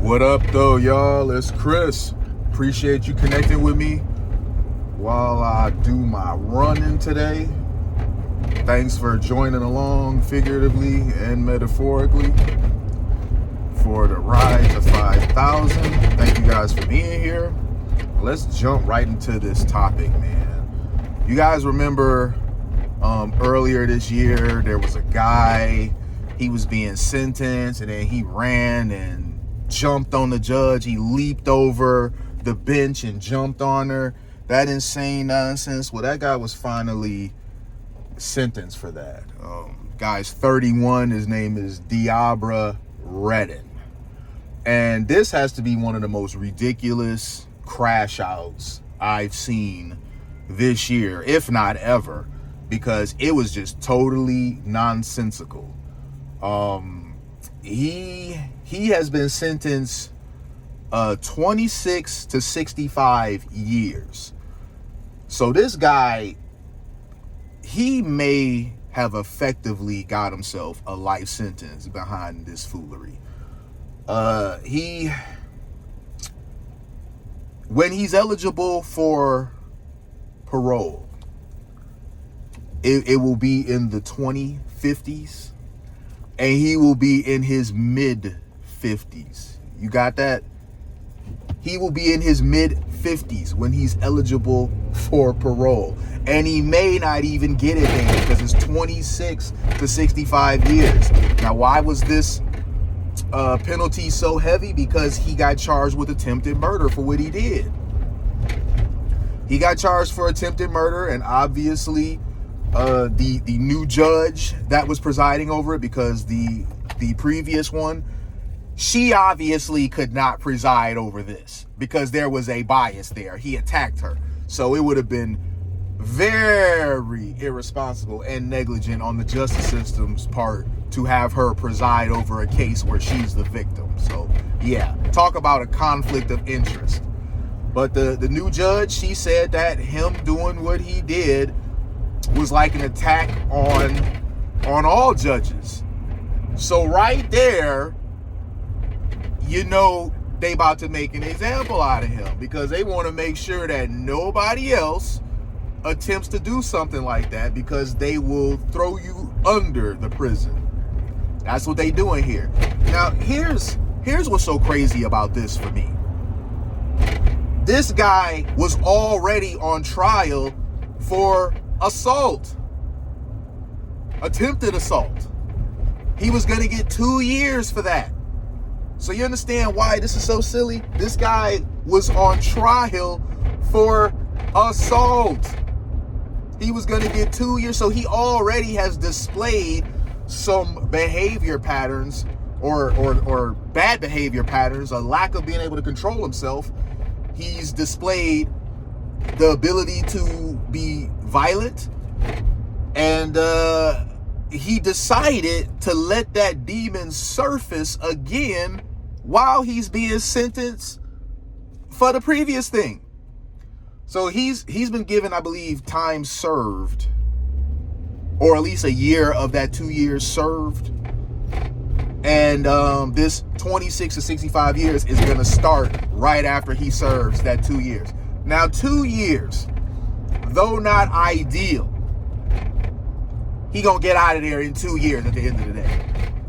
What up though, y'all? It's Chris. Appreciate you connecting with me while I do my running today. Thanks for joining along figuratively and metaphorically for the ride to 5,000. Thank you guys for being here. Let's jump right into this topic, man. You guys remember earlier this year, there was a guy, he was being sentenced and then he ran and jumped on the judge. He leaped over the bench and jumped on her. That insane nonsense. Well, that guy was finally sentenced for that. Guy's 31. His name is Deobra Redden. And this has to be one of the most ridiculous crash outs I've seen this year, if not ever, because it was just totally nonsensical. He has been sentenced 26 to 65 years. So this guy, he may have effectively got himself a life sentence behind this foolery. When he's eligible for parole, it will be in the 2050s, and he will be in his mid-50s. You got that? He will be in his mid-50s when he's eligible for parole. And he may not even get it then because it's 26 to 65 years. Now, why was this penalty so heavy? Because he got charged with attempted murder for what he did. He got charged for attempted murder, and obviously the new judge that was presiding over it, because the previous one, she obviously could not preside over this because there was a bias there. He attacked her. So it would have been very irresponsible and negligent on the justice system's part to have her preside over a case where she's the victim. So yeah, talk about a conflict of interest. But the new judge, she said that him doing what he did was like an attack on all judges. So right there, you know they about to make an example out of him, because they want to make sure that nobody else attempts to do something like that, because they will throw you under the prison. That's what they doing here. Now, here's what's so crazy about this for me. This guy was already on trial for assault, attempted assault. He was going to get 2 years for that. So you understand why this is so silly? This guy was on trial for assault. He was going to get 2 years. So he already has displayed some behavior patterns or bad behavior patterns, a lack of being able to control himself. He's displayed the ability to be violent, and he decided to let that demon surface again while he's being sentenced for the previous thing. So he's been given, I believe, time served, or at least a year of that 2 years served. And this 26 to 65 years is going to start right after he serves that 2 years. Now, 2 years, though not ideal, he gonna get out of there in 2 years at the end of the day.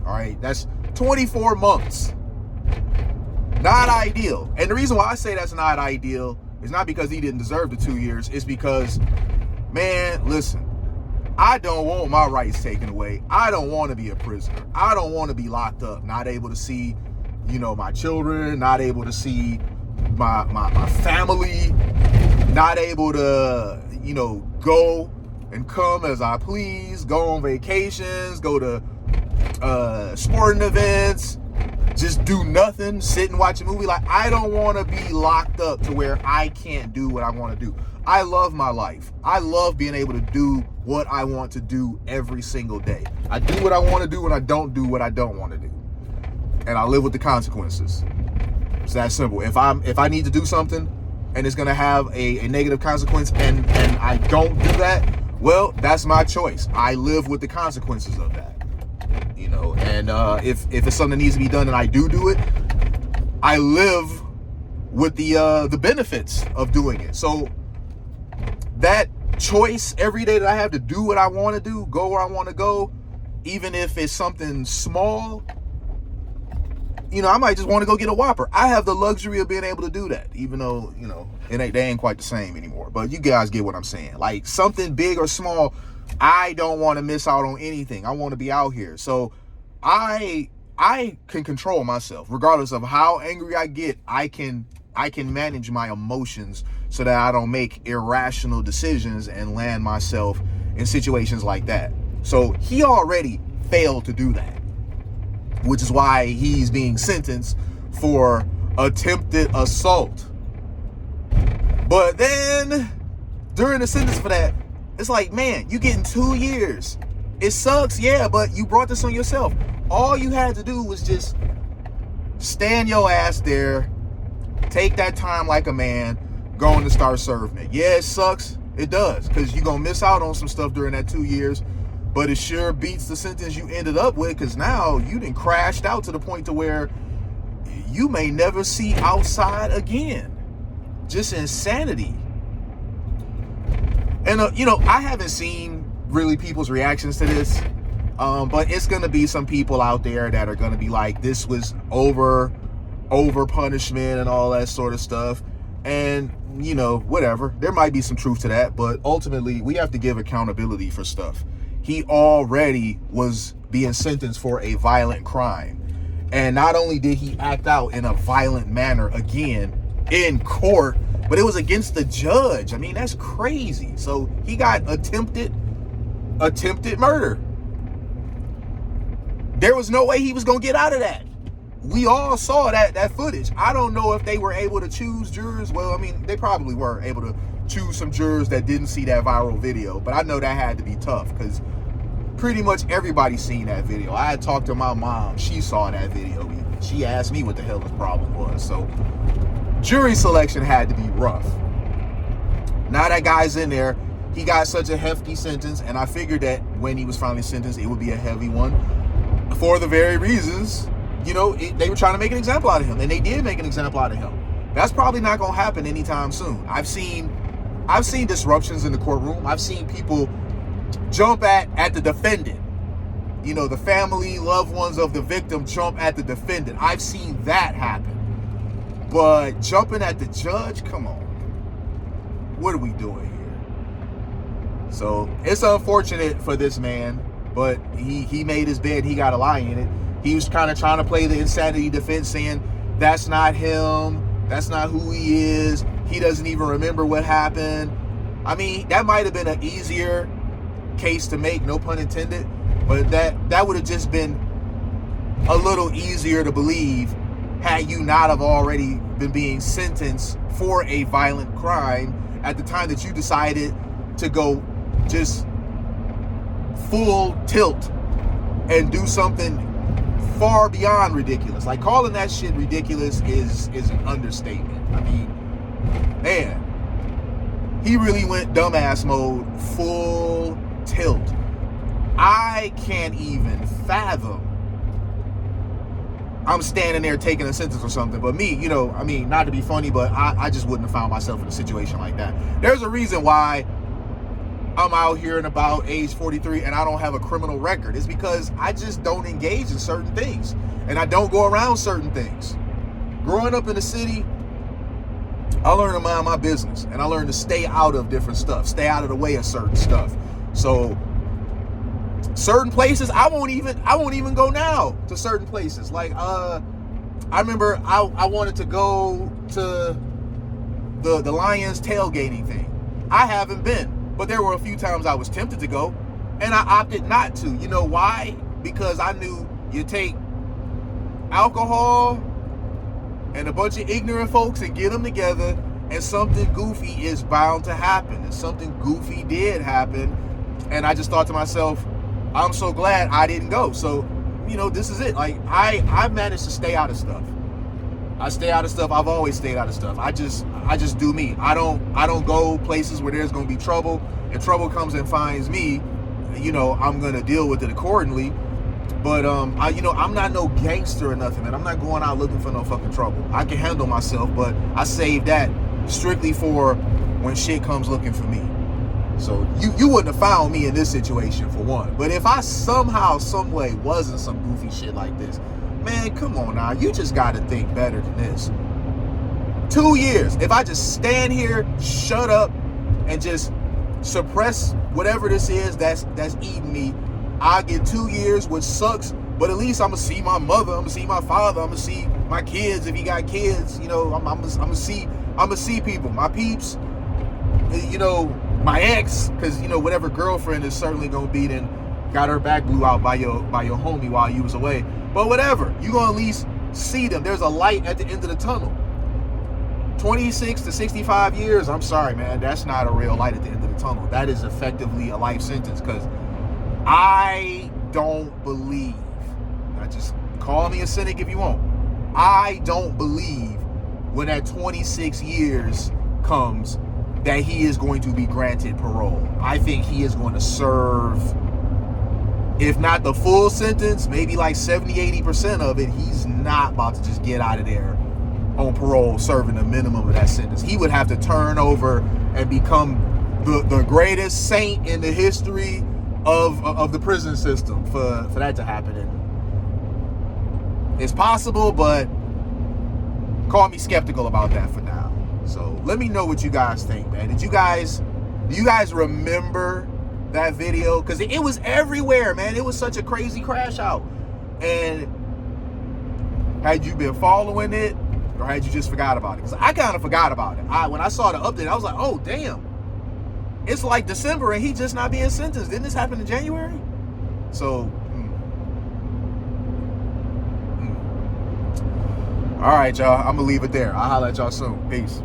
All right, that's 24 months. Not ideal. And the reason why I say that's not ideal is not because he didn't deserve the 2 years. It's because, man, listen, I don't want my rights taken away. I don't want to be a prisoner. I don't want to be locked up, not able to see, my children, not able to see my family, not able to, go and come as I please, go on vacations, go to sporting events, just do nothing, sit and watch a movie. Like, I don't want to be locked up to where I can't do what I want to do. I love my life. I love being able to do what I want to do every single day. I do what I want to do, and I don't do what I don't want to do. And I live with the consequences. It's that simple. If I need to do something and it's going to have a negative consequence and I don't do that, well, that's my choice. I live with the consequences of that. And if it's something that needs to be done and I do it, I live with the benefits of doing it. So that choice every day that I have to do what I want to do, go where I want to go, even if it's something small, I might just want to go get a Whopper. I have the luxury of being able to do that, even though, they ain't quite the same anymore. But you guys get what I'm saying. Like, something big or small, I don't want to miss out on anything. I want to be out here. So I can control myself. Regardless of how angry I get, I can manage my emotions so that I don't make irrational decisions and land myself in situations like that. So he already failed to do that, which is why he's being sentenced for attempted assault. But then during the sentence for that, it's like, man, you getting 2 years. It sucks, yeah, but you brought this on yourself. All you had to do was just stand your ass there, take that time like a man, going to start serving it. Yeah, it sucks. It does, because you're going to miss out on some stuff during that 2 years, but it sure beats the sentence you ended up with, because now you done crashed out to the point to where you may never see outside again. Just insanity. And, I haven't seen really people's reactions to this, but it's going to be some people out there that are going to be like, this was over punishment and all that sort of stuff. And, whatever. There might be some truth to that, but ultimately we have to give accountability for stuff. He already was being sentenced for a violent crime. And not only did he act out in a violent manner again in court, but it was against the judge. I mean, that's crazy. So he got attempted murder. There was no way he was going to get out of that. We all saw that footage. I don't know if they were able to choose jurors. Well, I mean, they probably were able to choose some jurors that didn't see that viral video. But I know that had to be tough because pretty much everybody's seen that video. I had talked to my mom. She saw that video. She asked me what the hell his problem was. So jury selection had to be rough. Now that guy's in there, he got such a hefty sentence, and I figured that when he was finally sentenced, it would be a heavy one for the very reasons, they were trying to make an example out of him, and they did make an example out of him. That's probably not going to happen anytime soon. I've seen disruptions in the courtroom. I've seen people jump at the defendant. The family, loved ones of the victim jump at the defendant. I've seen that happen. But jumping at the judge, come on. What are we doing here? So it's unfortunate for this man, but he made his bed, he got to lie in it. He was kind of trying to play the insanity defense, saying that's not him, that's not who he is, he doesn't even remember what happened. I mean, that might have been an easier case to make, no pun intended, but that would have just been a little easier to believe had you not have already been being sentenced for a violent crime at the time that you decided to go just full tilt and do something far beyond ridiculous. Like, calling that shit ridiculous is an understatement. I mean, man, he really went dumbass mode, full tilt. I can't even fathom I'm standing there taking a sentence or something. But me, not to be funny, but I just wouldn't have found myself in a situation like that. There's a reason why I'm out here and about age 43 and I don't have a criminal record. It's because I just don't engage in certain things. And I don't go around certain things. Growing up in the city, I learned to mind my business. And I learned to stay out of different stuff. Stay out of the way of certain stuff. So certain places, I won't even go now to certain places. Like, I remember I wanted to go to the Lions tailgating thing. I haven't been, but there were a few times I was tempted to go, and I opted not to. You know why? Because I knew you take alcohol and a bunch of ignorant folks and get them together, and something goofy is bound to happen. And something goofy did happen, and I just thought to myself, I'm so glad I didn't go. So, this is it. Like, I've managed to stay out of stuff. I stay out of stuff. I've always stayed out of stuff. I just do me. I don't go places where there's going to be trouble. If trouble comes and finds me, I'm going to deal with it accordingly. But I'm not no gangster or nothing, man. I'm not going out looking for no fucking trouble. I can handle myself, but I save that strictly for when shit comes looking for me. So you wouldn't have found me in this situation, for one. But if I somehow, some way was in some goofy shit like this, man, come on now. You just got to think better than this. 2 years. If I just stand here, shut up, and just suppress whatever this is that's eating me, I get 2 years, which sucks. But at least I'm gonna see my mother. I'm gonna see my father. I'm gonna see my kids if he got kids. You know, I'm gonna see people, my peeps. You know, my ex, because you know whatever girlfriend is certainly gonna be then got her back blew out by your homie while you was away. But whatever, you gonna at least see them. There's a light at the end of the tunnel. 26 to 65 years. I'm sorry, man. That's not a real light at the end of the tunnel. That is effectively a life sentence. Because I don't believe. Now just call me a cynic if you want. I don't believe when that 26 years comes that he is going to be granted parole. I think he is going to serve, if not the full sentence, maybe like 70-80% of it. He's not about to just get out of there on parole serving the minimum of that sentence. He would have to turn over and become the greatest saint in the history of the prison system for that to happen. And it's possible, but call me skeptical about that for now. So let me know what you guys think, man. Do you guys remember that video? Because it was everywhere, man. It was such a crazy crash out. And had you been following it, or had you just forgot about it? Because I kind of forgot about it. When I saw the update, I was like, oh, damn. It's like December and he just not being sentenced. Didn't this happen in January? So, all right, y'all. I'm going to leave it there. I'll holler at y'all soon. Peace.